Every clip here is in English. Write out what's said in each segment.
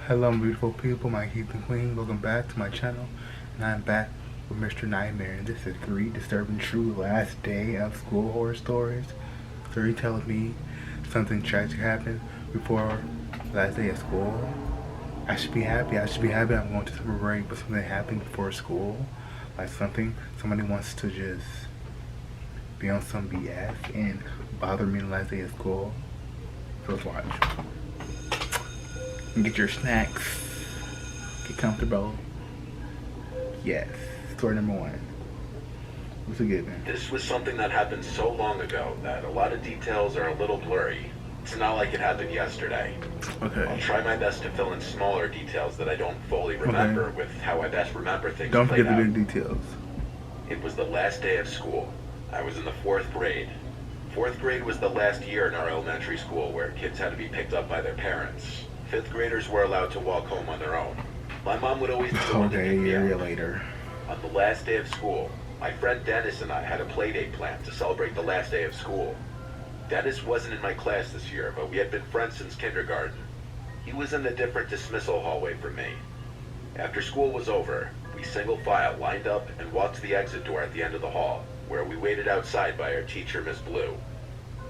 Hello, beautiful people, my kings and queens. Welcome back to my channel, and I'm back with Mr. Nightmare. And this is 3 Disturbing True Last Day of School Horror Stories. So he telling me something tragic happened before last day of school. I should be happy. I should be happy. I'm going to summer break, but something happened before school, like somebody wants to just be on some BS and bother me the last day of school. So let's watch. Get your snacks. Get comfortable. Yes. Story number 1. What's a given? This was something that happened so long ago that a lot of details are a little blurry. It's not like it happened yesterday. Okay. I'll try my best to fill in smaller details that I don't fully remember with how I best remember things. Don't forget the big details. It was the last day of school. I was in the 4th grade. 4th grade was the last year in our elementary school where kids had to be picked up by their parents. 5th graders were allowed to walk home on their own. My mom would always be the one to pick me up. Later. On the last day of school, my friend Dennis and I had a play date planned to celebrate the last day of school. Dennis wasn't in my class this year, but we had been friends since kindergarten. He was in a different dismissal hallway from me. After school was over, we single file lined up and walked to the exit door at the end of the hall, where we waited outside by our teacher, Miss Blue.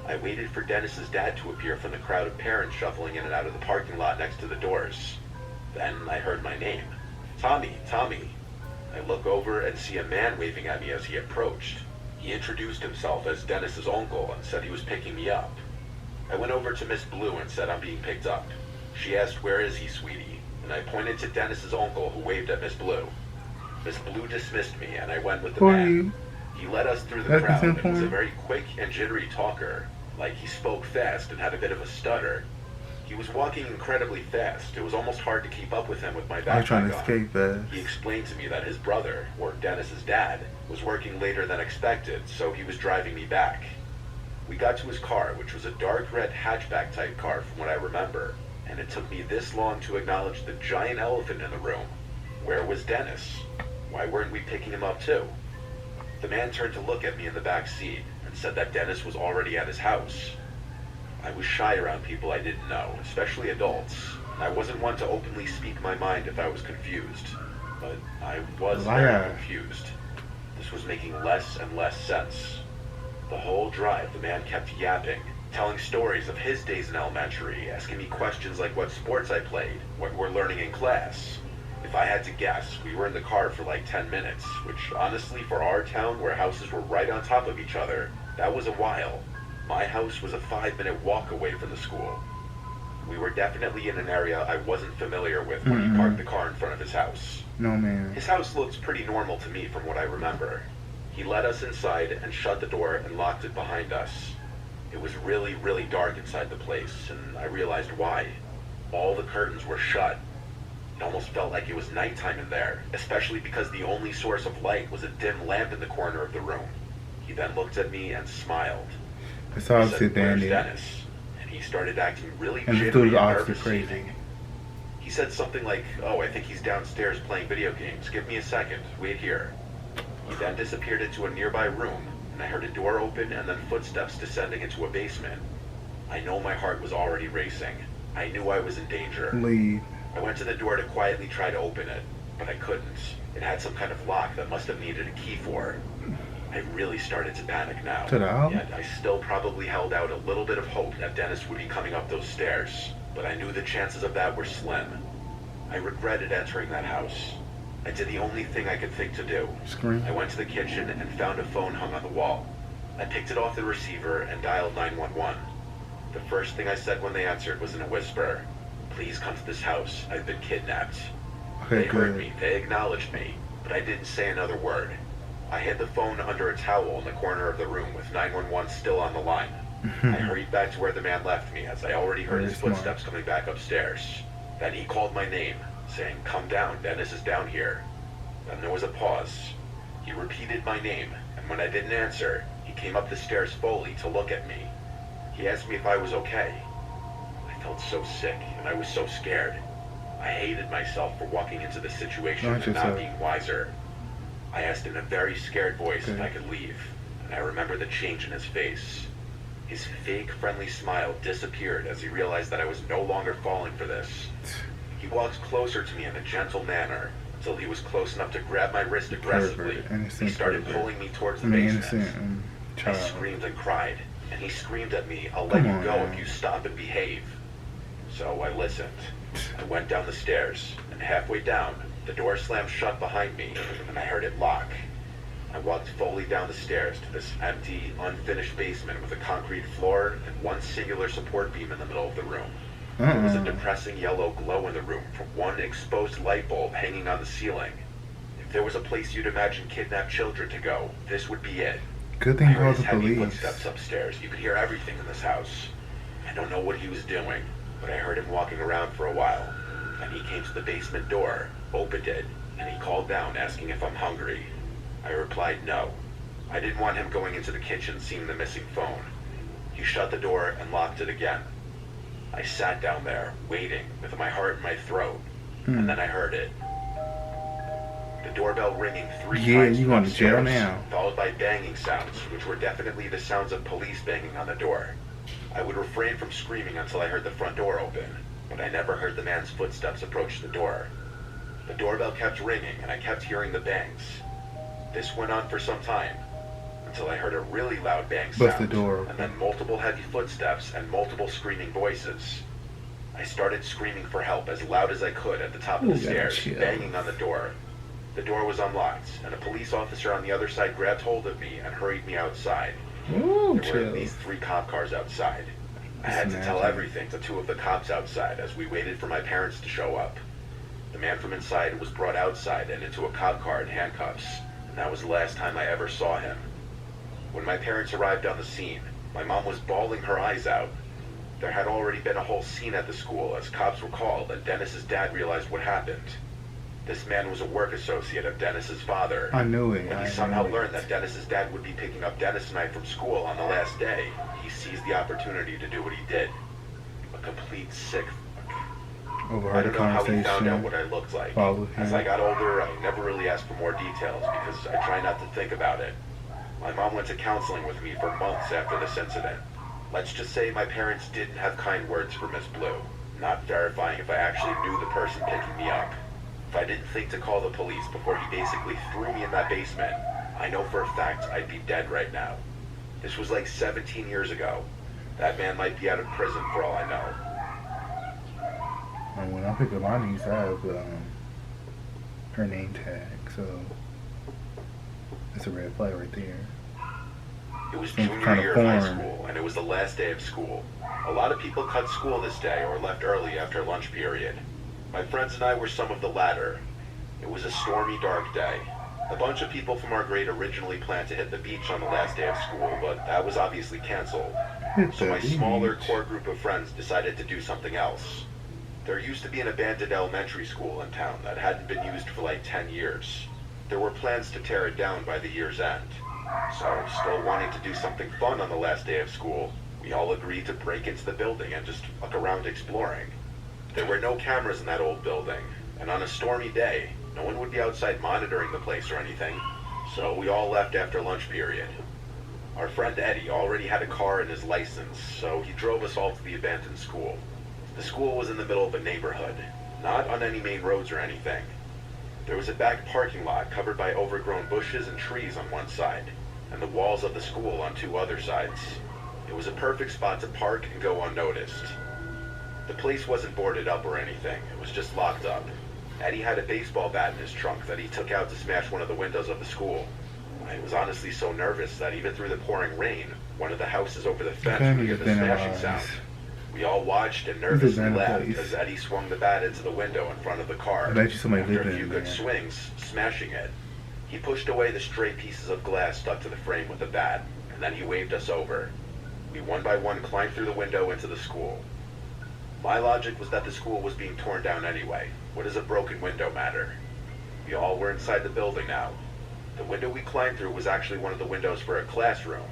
I waited for Dennis's dad to appear from the crowd of parents shuffling in and out of the parking lot next to the doors. Then I heard my name. Tommy, Tommy. I look over and see a man waving at me as he approached. He introduced himself as Dennis's uncle and said he was picking me up. I went over to Miss Blue and said I'm being picked up. She asked, "Where is he, sweetie?" And I pointed to Dennis's uncle who waved at Miss Blue. Miss Blue dismissed me and I went with the man. He led us through the crowd and was a very quick and jittery talker. Like he spoke fast and had a bit of a stutter. He was walking incredibly fast. It was almost hard to keep up with him with my backpack on. I was trying to escape fast. He explained to me that his brother, or Dennis's dad, was working later than expected, so he was driving me back. We got to his car, which was a dark red hatchback type car from what I remember, and it took me this long to acknowledge the giant elephant in the room. Where was Dennis? Why weren't we picking him up too? The man turned to look at me in the back seat and said that Dennis was already at his house. I was shy around people I didn't know, especially adults. I wasn't one to openly speak my mind if I was confused, but I was very confused. This was making less and less sense. The whole drive, the man kept yapping, telling stories of his days in elementary, asking me questions like what sports I played, what we're learning in class. If I had to guess, we were in the car for like 10 minutes, which honestly for our town where houses were right on top of each other, that was a while. My house was a 5-minute walk away from the school. We were definitely in an area I wasn't familiar with when he parked the car in front of his house. No, man. His house looked pretty normal to me from what I remember. He led us inside and shut the door and locked it behind us. It was really, really dark inside the place, and I realized why. All the curtains were shut. It almost felt like it was nighttime in there, especially because the only source of light was a dim lamp in the corner of the room. He then looked at me and smiled. I saw him said, sit down "Where's there. Dennis?" And he started acting really And this jittery dude's and obviously nervous. crazy. He said something like, "Oh, I think he's downstairs playing video games. Give me a second. Wait here." He then disappeared into a nearby room, and I heard a door open and then footsteps descending into a basement. I know my heart was already racing. I knew I was in danger. Leave. I went to the door to quietly try to open it, but I couldn't. It had some kind of lock that must have needed a key for. I really started to panic now, yet I still probably held out a little bit of hope that Dennis would be coming up those stairs, but I knew the chances of that were slim. I regretted entering that house. I did the only thing I could think to do. Scream. I went to the kitchen and found a phone hung on the wall. I picked it off the receiver and dialed 911. The first thing I said when they answered was in a whisper, "Please come to this house. I've been kidnapped." Okay, They heard me, they acknowledged me, but I didn't say another word. I hid the phone under a towel in the corner of the room with 911 still on the line. I hurried back to where the man left me as I already heard his footsteps coming back upstairs. Then he called my name, saying, "Come down, Dennis is down here." Then there was a pause. He repeated my name, and when I didn't answer, he came up the stairs slowly to look at me. He asked me if I was okay. I felt so sick, and I was so scared. I hated myself for walking into this situation and not being wiser. I asked in a very scared voice if I could leave, and I remember the change in his face. His fake, friendly smile disappeared as he realized that I was no longer falling for this. He walked closer to me in a gentle manner until he was close enough to grab my wrist aggressively. He started pulling me towards the basement. I screamed and cried, and he screamed at me, "I'll let you go if you stop and behave." So I listened. I went down the stairs, and halfway down, the door slammed shut behind me, and I heard it lock. I walked fully down the stairs to this empty, unfinished basement with a concrete floor and one singular support beam in the middle of the room. There was a depressing yellow glow in the room from one exposed light bulb hanging on the ceiling. If there was a place you'd imagine kidnapped children to go, this would be it. Good thing I you heard called his the heavy police. footsteps upstairs. You could hear everything in this house. I don't know what he was doing, but I heard him walking around for a while. Then he came to the basement door, opened it, and he called down asking if I'm hungry. I replied no. I didn't want him going into the kitchen seeing the missing phone. He shut the door and locked it again. I sat down there, waiting, with my heart in my throat, and then I heard it. The doorbell ringing 3 times you going to jail upstairs, now. followed by banging sounds, which were definitely the sounds of police banging on the door. I would refrain from screaming until I heard the front door open, but I never heard the man's footsteps approach the door. The doorbell kept ringing, and I kept hearing the bangs. This went on for some time, until I heard a really loud bang sound, Bust the door open. and then multiple heavy footsteps and multiple screaming voices. I started screaming for help as loud as I could at the top of the stairs, banging on the door. The door was unlocked, and a police officer on the other side grabbed hold of me and hurried me outside. There were at least 3 cop cars outside. I had to tell everything to 2 of the cops outside as we waited for my parents to show up. The man from inside was brought outside and into a cop car in handcuffs, and that was the last time I ever saw him. When my parents arrived on the scene, my mom was bawling her eyes out. There had already been a whole scene at the school as cops were called and Dennis's dad realized what happened. This man was a work associate of Dennis's father. I knew it. When he somehow learned that Dennis's dad would be picking up Dennis and I from school on the last day, he seized the opportunity to do what he did. A complete sick fuck. I Overheard don't the know how he found out conversation. what I looked like. Followed him. As I got older, I never really asked for more details because I try not to think about it. My mom went to counseling with me for months after this incident. Let's just say my parents didn't have kind words for Miss Blue, not verifying if I actually knew the person picking me up. If I didn't think to call the police before he basically threw me in that basement, I know for a fact I'd be dead right now. This was like 17 years ago. That man might be out of prison for all I know. And when I pick up my niece, I have her name tag, so that's a red flag right there. It was Some junior kind of year of high form. school, and it was the last day of school. A lot of people cut school this day or left early after lunch period. My friends and I were some of the latter. It was a stormy, dark day. A bunch of people from our grade originally planned to hit the beach on the last day of school, but that was obviously canceled. So my smaller core group of friends decided to do something else. There used to be an abandoned elementary school in town that hadn't been used for like 10 years. There were plans to tear it down by the year's end. So, still wanting to do something fun on the last day of school, we all agreed to break into the building and just fuck around exploring. There were no cameras in that old building, and on a stormy day, no one would be outside monitoring the place or anything, so we all left after lunch period. Our friend Eddie already had a car and his license, so he drove us all to the abandoned school. The school was in the middle of a neighborhood, not on any main roads or anything. There was a back parking lot covered by overgrown bushes and trees on one side, and the walls of the school on 2 other sides. It was a perfect spot to park and go unnoticed. The place wasn't boarded up or anything, it was just locked up. Eddie had a baseball bat in his trunk that he took out to smash one of the windows of the school. I was honestly so nervous that even through the pouring rain, one of the houses over the fence would hear the smashing sound. We all watched and nervously laughed as Eddie swung the bat into the window in front of the car. I bet you somebody After lived a in few there. good swings, smashing it. He pushed away the stray pieces of glass stuck to the frame with the bat, and then he waved us over. We one by one climbed through the window into the school. My logic was that the school was being torn down anyway. What does a broken window matter? We all were inside the building now. The window we climbed through was actually one of the windows for a classroom.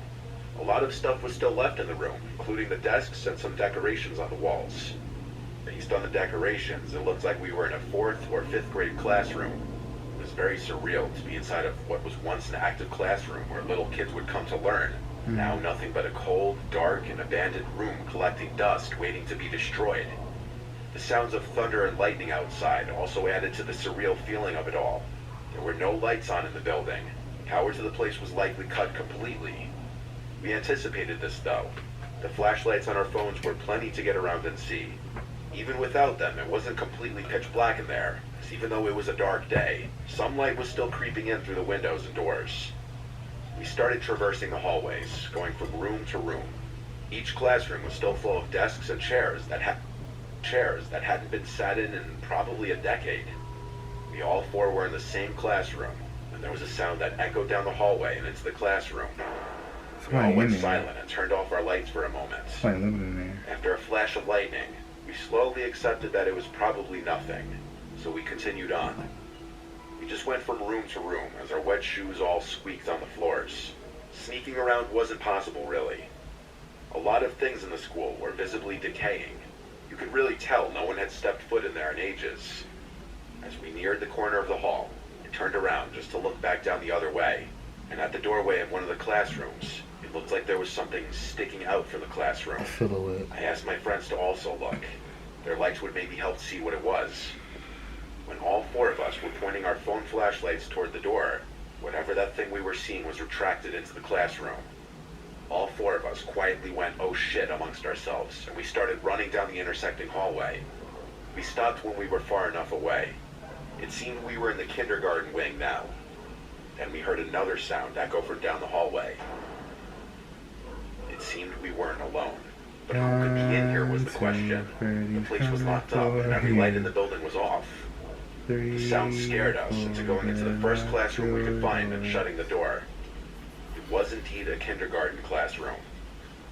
A lot of stuff was still left in the room, including the desks and some decorations on the walls. Based on the decorations, it looked like we were in a 4th or 5th grade classroom. It was very surreal to be inside of what was once an active classroom where little kids would come to learn. Now nothing but a cold, dark, and abandoned room collecting dust waiting to be destroyed. The sounds of thunder and lightning outside also added to the surreal feeling of it all. There were no lights on in the building. Power to the place was likely cut completely. We anticipated this though. The flashlights on our phones were plenty to get around and see. Even without them, it wasn't completely pitch black in there, as even though it was a dark day, some light was still creeping in through the windows and doors. We started traversing the hallways, going from room to room. Each classroom was still full of desks and chairs that hadn't been sat in probably a decade. We all four were in the same classroom, and there was a sound that echoed down the hallway and into the classroom. We all went silent and turned off our lights for a moment. After a flash of lightning, we slowly accepted that it was probably nothing, so we continued on. We just went from room to room as our wet shoes all squeaked on the floors. Sneaking around wasn't possible, really. A lot of things in the school were visibly decaying. You could really tell no one had stepped foot in there in ages. As we neared the corner of the hall, I turned around just to look back down the other way, and at the doorway of one of the classrooms, it looked like there was something sticking out from the classroom. A silhouette. I asked my friends to also look. Their lights would maybe help see what it was. When all four of us were pointing our phone flashlights toward the door, whatever that thing we were seeing was retracted into the classroom. All four of us quietly went, "Oh shit," amongst ourselves, and we started running down the intersecting hallway. We stopped when we were far enough away. It seemed we were in the kindergarten wing now. Then we heard another sound echo from down the hallway. It seemed we weren't alone. But who could be in here was the question. The place was locked up and every light in the building was off. The sound scared us into going into the first classroom we could find and shutting the door. It was indeed a kindergarten classroom.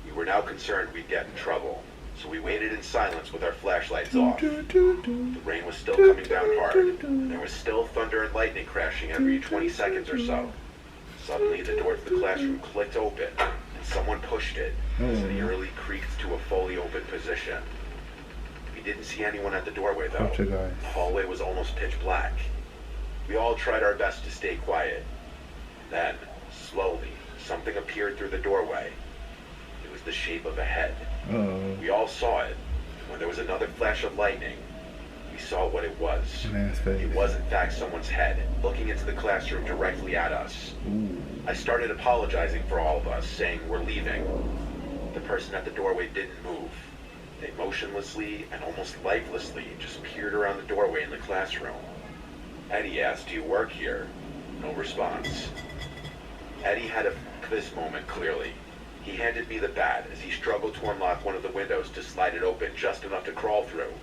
We were now concerned we'd get in trouble, so we waited in silence with our flashlights off. The rain was still coming down hard, and there was still thunder and lightning crashing every 20 seconds or so. Suddenly the door to the classroom clicked open, and someone pushed it as it eerily creaked to a fully open position. We didn't see anyone at the doorway though. The hallway was almost pitch black. We all tried our best to stay quiet. Then, slowly, something appeared through the doorway. It was the shape of a head. We all saw it. When there was another flash of lightning, we saw what it was. It was in fact someone's head, looking into the classroom directly at us. I started apologizing for all of us, saying we're leaving. The person at the doorway didn't move. They motionlessly and almost lifelessly just peered around the doorway in the classroom. Eddie asked, "Do you work here?" No response. Eddie had this moment clearly. He handed me the bat as he struggled to unlock one of the windows to slide it open just enough to crawl through.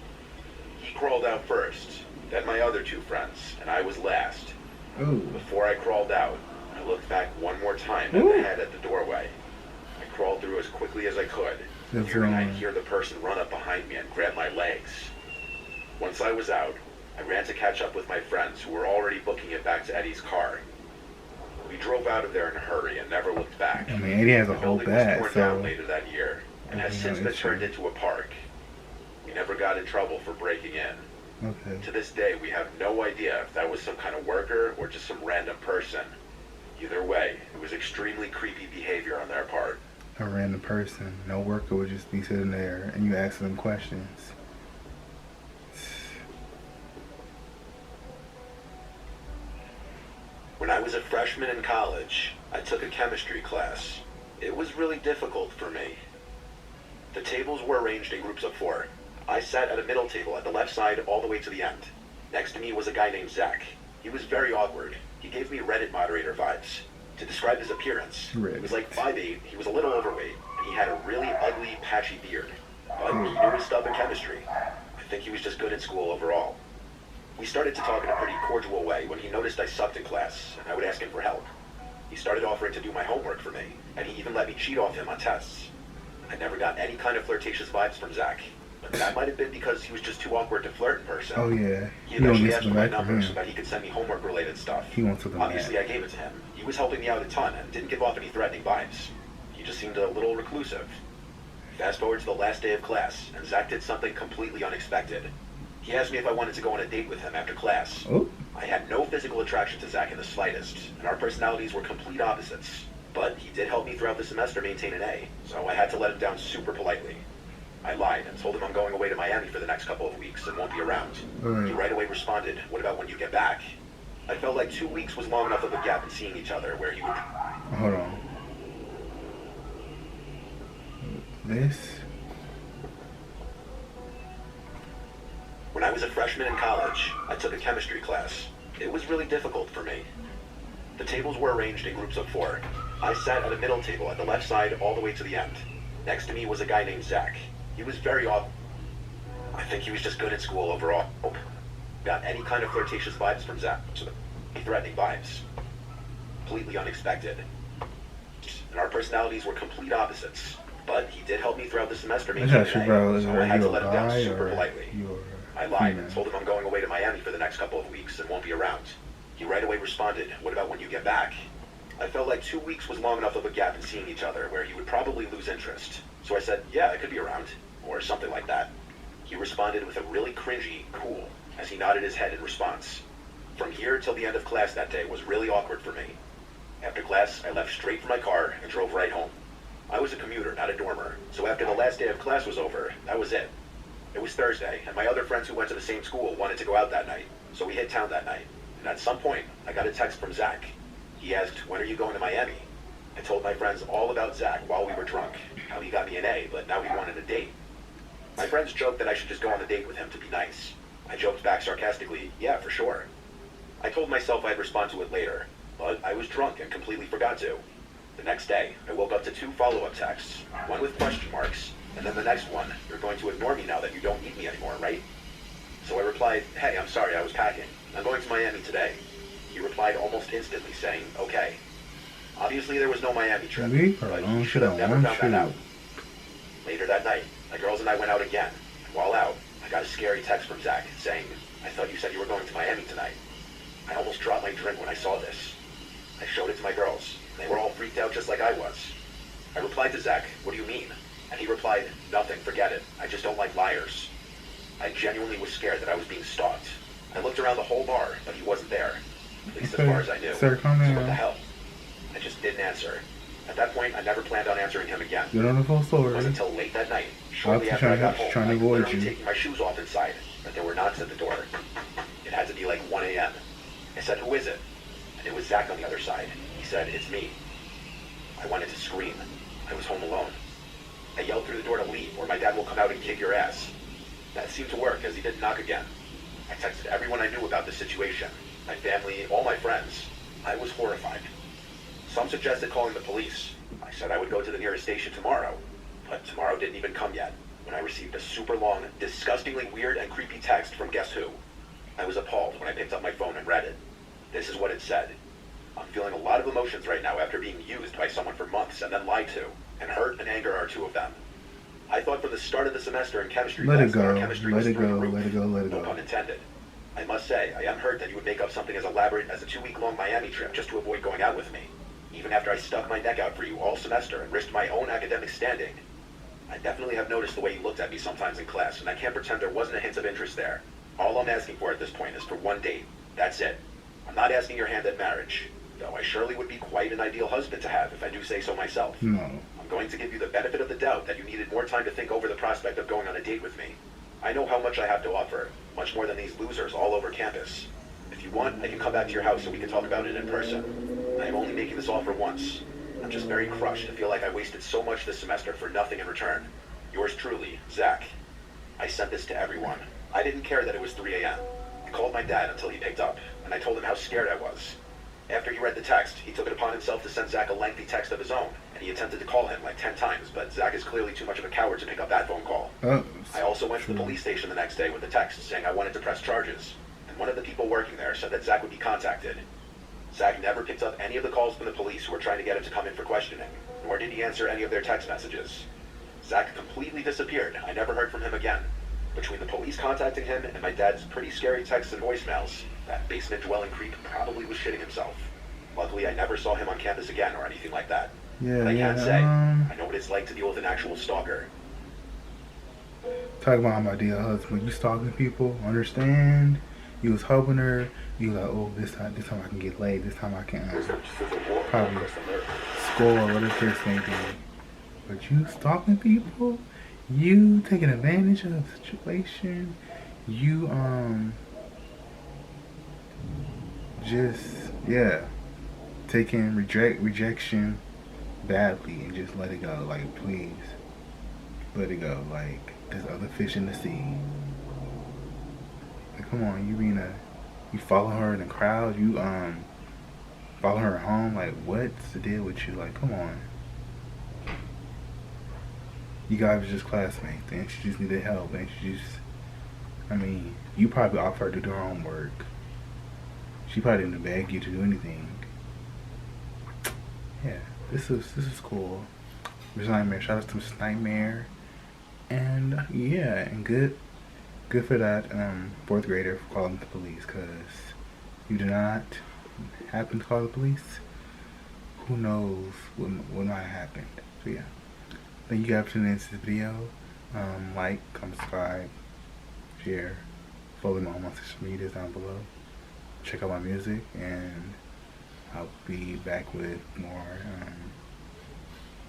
He crawled out first, then my other two friends, and I was last. Before I crawled out, I looked back one more time at the head at the doorway. I crawled through as quickly as I could, fearing I'd hear the person run up behind me and grab my legs. Once I was out, I ran to catch up with my friends who were already booking it back to Eddie's car. We drove out of there in a hurry and never looked back. I mean, Eddie has a whole bat, so... The building was torn down later that year and has since been turned into a park. We never got in trouble for breaking in. To this day, we have no idea if that was some kind of worker or just some random person. Either way, it was extremely creepy behavior on their part. A random person, no worker would just be sitting there and you ask them questions. When I was a freshman in college, I took a chemistry class. It was really difficult for me. The tables were arranged in groups of 4. I sat at a middle table at the left side all the way to the end. Next to me was a guy named Zach. He was very awkward. He gave me Reddit moderator vibes. To describe his appearance, he was like 5'8", he was a little overweight, and he had a really ugly, patchy beard. But he knew his stuff in chemistry. I think he was just good at school overall. We started to talk in a pretty cordial way when he noticed I sucked in class, and I would ask him for help. He started offering to do my homework for me, and he even let me cheat off him on tests. I never got any kind of flirtatious vibes from Zach, but that might have been because he was just too awkward to flirt in person. He eventually asked for my number so that he could send me homework-related stuff. Obviously, I gave it to him. He was helping me out a ton and didn't give off any threatening vibes. He just seemed a little reclusive. Fast forward to the last day of class, and Zach did something completely unexpected. He asked me if I wanted to go on a date with him after class. I had no physical attraction to Zach in the slightest, and our personalities were complete opposites. But he did help me throughout the semester maintain an A, so I had to let him down super politely. I lied and told him I'm going away to Miami for the next couple of weeks and won't be around. He right away responded, "What about when you get back?" I felt like 2 weeks was long enough of a gap in seeing each other where he would... Hold on. This? When I was a freshman in college, I took a chemistry class. It was really difficult for me. The tables were arranged in groups of 4. I sat at a middle table at the left side all the way to the end. Next to me was a guy named Zach. He was very odd. I think he was just good at school overall. Got any kind of flirtatious vibes from Zach. Threatening vibes. Completely unexpected. And our personalities were complete opposites. But he did help me throughout the semester. I got you, bro. So I had to let him down super politely. You're I lied and told him I'm going away to Miami for the next couple of weeks and won't be around. He right away responded, "What about when you get back?" I felt like 2 weeks was long enough of a gap in seeing each other where he would probably lose interest. So I said, "Yeah, I could be around," or something like that. He responded with a really cringy, "Cool," as he nodded his head in response. From here till the end of class that day was really awkward for me. After class, I left straight for my car and drove right home. I was a commuter, not a dormer, so after the last day of class was over, that was it. It was Thursday, and my other friends who went to the same school wanted to go out that night, so we hit town that night. And at some point, I got a text from Zach. He asked, "When are you going to Miami?" I told my friends all about Zach while we were drunk, how he got me an A, but now he wanted a date. My friends joked that I should just go on the date with him to be nice. I joked back sarcastically, "Yeah, for sure." I told myself I'd respond to it later, but I was drunk and completely forgot to. The next day, I woke up to 2 follow-up texts, one with question marks, and then the next one, "You're going to ignore me now that you don't need me anymore, right?" So I replied, "Hey, I'm sorry, I was packing. I'm going to Miami today." He replied almost instantly saying, "Okay." Obviously there was no Miami trip, but he should have never found that out. Later that night, my girls and I went out again, and while out, I got a scary text from Zach saying, "I thought you said you were going to Miami tonight." I almost dropped my drink when I saw this. I showed it to my girls, and they were all freaked out just like I was. I replied to Zach, "What do you mean?" And he replied, "Nothing, forget it. I just don't like liars." I genuinely was scared that I was being stalked. I looked around the whole bar, but he wasn't there. At least as far as I knew. Sir, so what the hell? I just didn't answer. At that point, I never planned on answering him again. You don't know the full story. It wasn't until late that night, shortly after I got home, I was literally taking my shoes off inside, that there were knocks at the door. It had to be like 1 a.m. I said, "Who is it?" And it was Zach on the other side. He said, "It's me." I wanted to scream. I was home alone. I yelled through the door to leave, or my dad will come out and kick your ass. That seemed to work, as he didn't knock again. I texted everyone I knew about the situation. My family, all my friends. I was horrified. Some suggested calling the police. I said I would go to the nearest station tomorrow. But tomorrow didn't even come yet, when I received a super long, disgustingly weird and creepy text from guess who? I was appalled when I picked up my phone and read it. This is what it said. "I'm feeling a lot of emotions right now after being used by someone for months and then lied to, and hurt and anger are 2 of them. I thought from the start of the semester in chemistry class that our chemistry was through the roof. No pun intended. I must say, I am hurt that you would make up something as elaborate as a 2-week-long Miami trip just to avoid going out with me. Even after I stuck my neck out for you all semester and risked my own academic standing. I definitely have noticed the way you looked at me sometimes in class, and I can't pretend there wasn't a hint of interest there. All I'm asking for at this point is for 1 date. That's it. I'm not asking your hand in marriage, though I surely would be quite an ideal husband to have if I do say so myself. No. I'm going to give you the benefit of the doubt that you needed more time to think over the prospect of going on a date with me. I know how much I have to offer, much more than these losers all over campus. If you want, I can come back to your house and we can talk about it in person. I am only making this offer once. I'm just very crushed to feel like I wasted so much this semester for nothing in return. Yours truly, Zach." I sent this to everyone. I didn't care that it was 3 a.m. I called my dad until he picked up, and I told him how scared I was. After he read the text, he took it upon himself to send Zach a lengthy text of his own, and he attempted to call him like 10 times, but Zach is clearly too much of a coward to pick up that phone call. I also went to the police station the next day with the text saying I wanted to press charges, and one of the people working there said that Zach would be contacted. Zach never picked up any of the calls from the police who were trying to get him to come in for questioning, nor did he answer any of their text messages. Zach completely disappeared. I never heard from him again. Between the police contacting him and my dad's pretty scary texts and voicemails, that basement-dwelling creep probably was shitting himself. Luckily, I never saw him on campus again or anything like that. But I can't say. I know what it's like to deal with an actual stalker. Talk about my dear husband. You stalking people, understand? You was helping her. You like, oh, this time I can get laid. This time I can probably score or whatever case may be. But you stalking people? You taking advantage of the situation. You just yeah, taking rejection badly and just let it go. Like please, let it go. Like there's other fish in the sea. Like come on, you follow her in the crowd. You follow her home. Like what's the deal with you? Like come on. You guys were just classmates, and she just needed help, and she just. I mean, you probably offered her to do her own work. She probably didn't beg you to do anything. Yeah, this is cool. Miss Nightmare, shout out to Miss Nightmare, and yeah, and good for that fourth grader for calling the police, cause you did not happen to call the police. Who knows what might have happened? So yeah, thank you guys for tuning into this video. Like, comment, subscribe, share, follow me on my social medias down below. Check out my music, and I'll be back with more.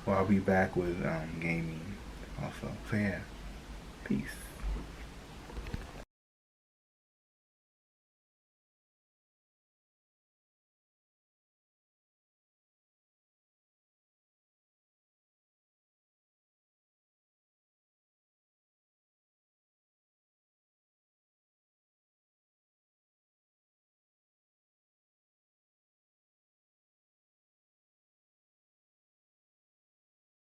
I'll be back with gaming also. So yeah, peace.